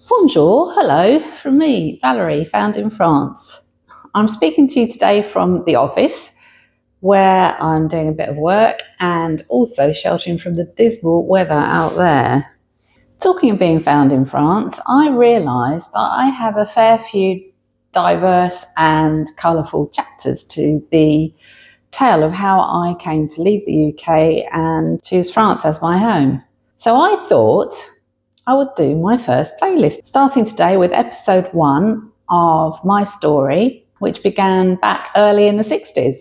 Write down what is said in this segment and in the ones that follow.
Bonjour, hello, from me, Valerie, found in France. I'm speaking to you today from the office where I'm doing a bit of work and also sheltering from the dismal weather out there. Talking of being found in France, I realised that I have a fair few diverse and colourful chapters to the tale of how I came to leave the UK and choose France as my home. So I thought I would do my first playlist, starting today with episode 1 of my story, which began back early in the 60s.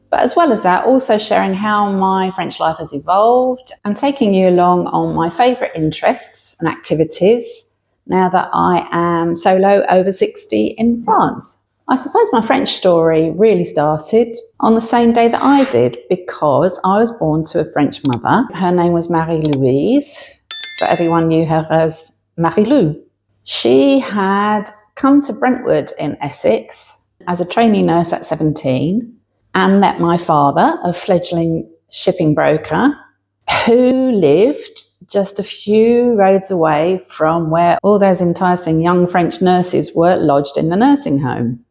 But as well as that, also sharing how my French life has evolved and taking you along on my favourite interests and activities now that I am solo over 60 in France. I suppose my French story really started on the same day that I did, because I was born to a French mother. Her name was Marie-Louise, but everyone knew her as Marie-Lou. She had come to Brentwood in Essex as a trainee nurse at 17 and met my father, a fledgling shipping broker, who lived just a few roads away from where all those enticing young French nurses were lodged in the nursing home.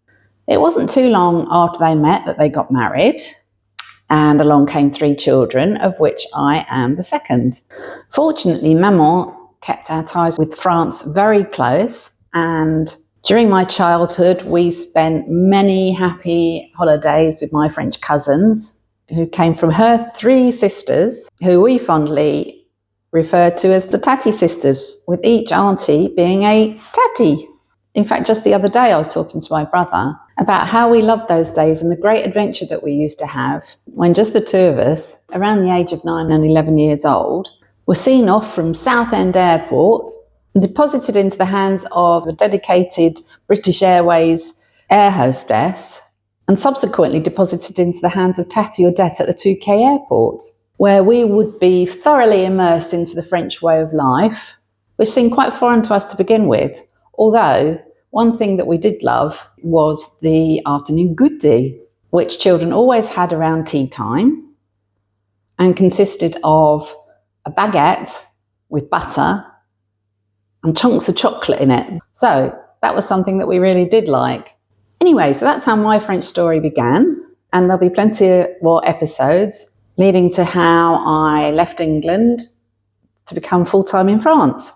It wasn't too long after they met that they got married, and along came 3 children, of which I am the second. Fortunately, Maman kept our ties with France very close, and during my childhood, we spent many happy holidays with my French cousins, who came from her 3 sisters, who we fondly referred to as the Tatty sisters, with each auntie being a tatty. In fact, just the other day, I was talking to my brother about how we loved those days and the great adventure that we used to have when just the 2 of us, around the age of 9 and 11 years old, were seen off from Southend Airport and deposited into the hands of a dedicated British Airways air hostess, and subsequently deposited into the hands of Tatty Odette at the 2K airport, where we would be thoroughly immersed into the French way of life, which seemed quite foreign to us to begin with. Although, one thing that we did love was the afternoon goûter, which children always had around tea time and consisted of a baguette with butter and chunks of chocolate in it. So that was something that we really did like. Anyway, so that's how my French story began, and there'll be plenty more episodes leading to how I left England to become full-time in France.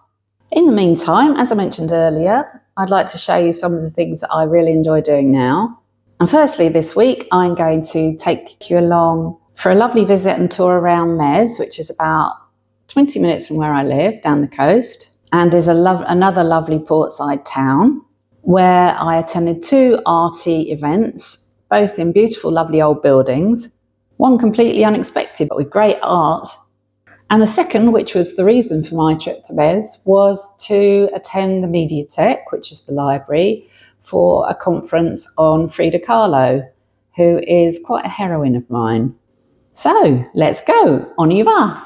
In the meantime, as I mentioned earlier, I'd like to show you some of the things that I really enjoy doing now. And firstly, this week, I'm going to take you along for a lovely visit and tour around Metz, which is about 20 minutes from where I live, down the coast, and is another lovely portside town where I attended 2 arty events, both in beautiful, lovely old buildings, one completely unexpected, but with great art. And the second, which was the reason for my trip to Metz, was to attend the Mediathèque, which is the library, for a conference on Frida Kahlo, who is quite a heroine of mine. So, let's go, on y va!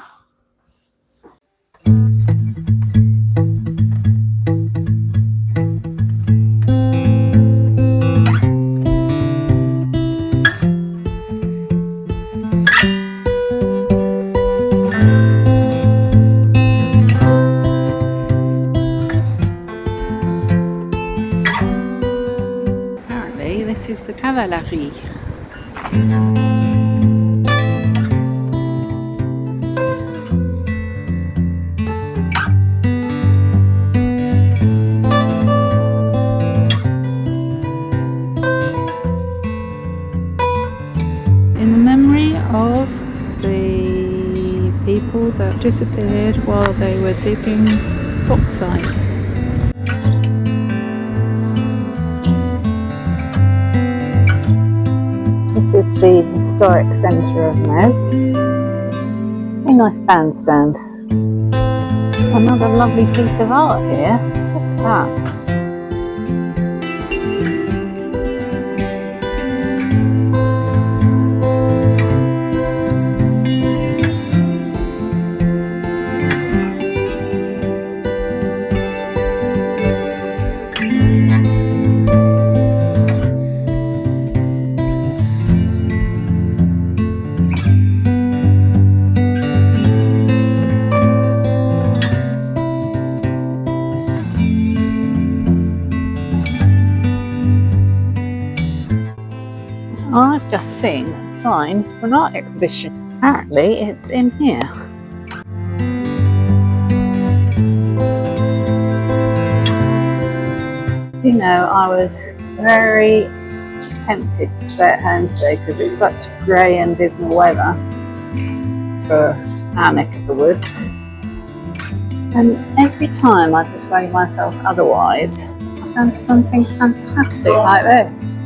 This is the Cavalerie. In the memory of the people that disappeared while they were digging bauxite. This is the historic centre of Metz. A nice bandstand. Another lovely piece of art here. Look at that. just seen a sign for an art exhibition. Apparently it's in here. You know, I was very tempted to stay at home today because it's such grey and dismal weather for our neck of the woods. And every time I persuade myself otherwise, I found something fantastic like this.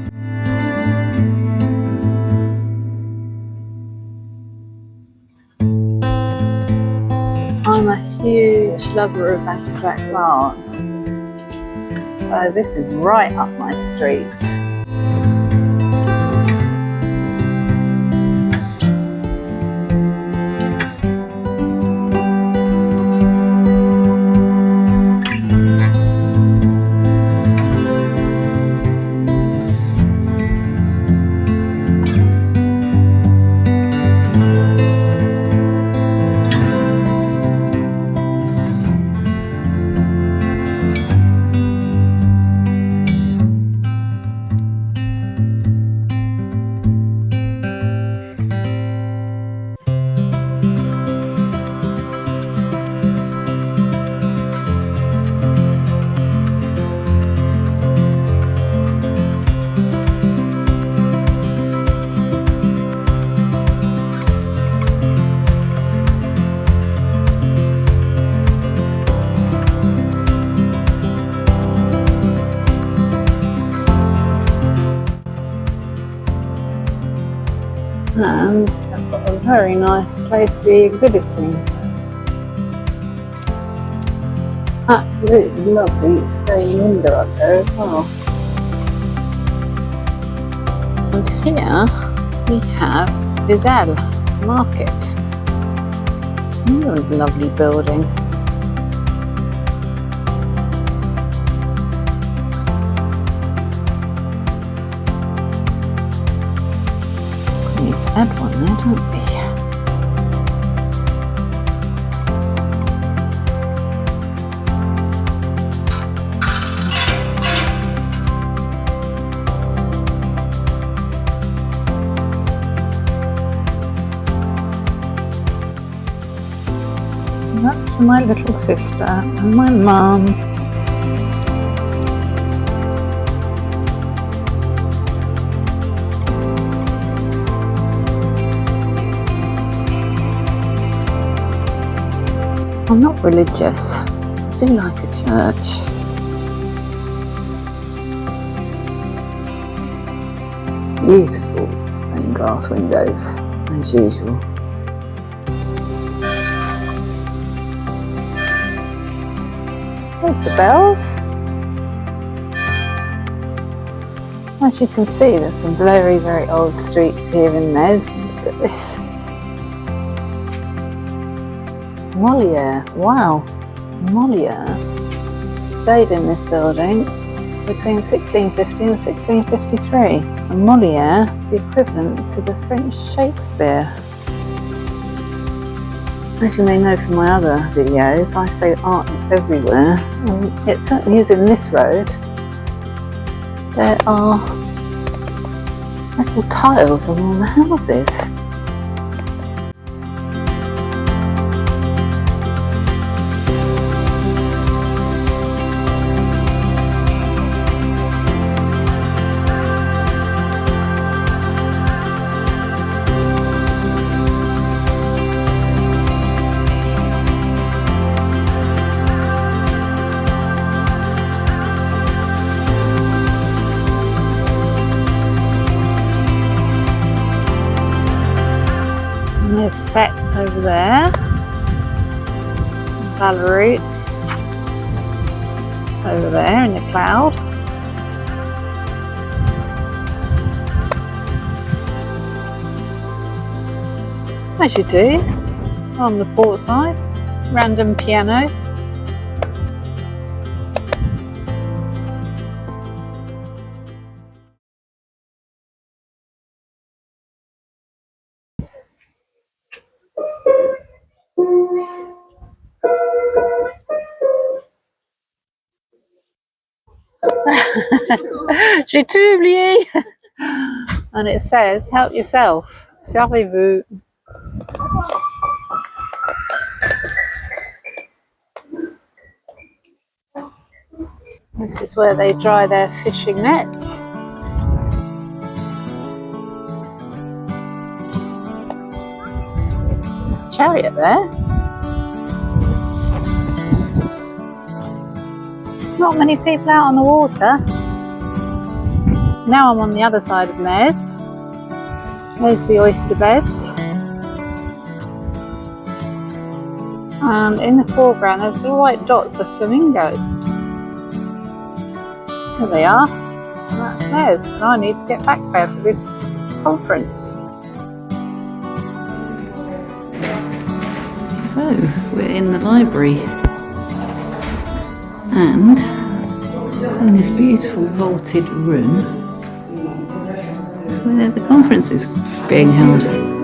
I'm a huge lover of abstract art, so this is right up my street. And I've got a very nice place to be exhibiting. Absolutely lovely stained window up there as well. And here we have Vizelle Market. Another lovely building. We need to add one there, don't we? And that's for my little sister and my mum. I'm not religious. I do like a church. Beautiful stained glass windows, as usual. There's the bells. As you can see, there's some very, very old streets here in Nes. Look at this. Molière, wow, Molière stayed in this building between 1650 and 1653, and Molière, the equivalent to the French Shakespeare. As you may know from my other videos, I say art is everywhere, and it certainly is in this road. There are little tiles on all the houses. There's Set over there, Valerie over there in the cloud. As you do on the port side, random piano. J'ai tout oublié. And it says, help yourself. Servez-vous. This is where they dry their fishing nets. Chariot there. Not many people out on the water. Now I'm on the other side of Mares. There's the oyster beds. And in the foreground there's little white dots of flamingos. There they are. And that's Mares. And I need to get back there for this conference. So, we're in the library. And in this beautiful vaulted room is where the conference is being held.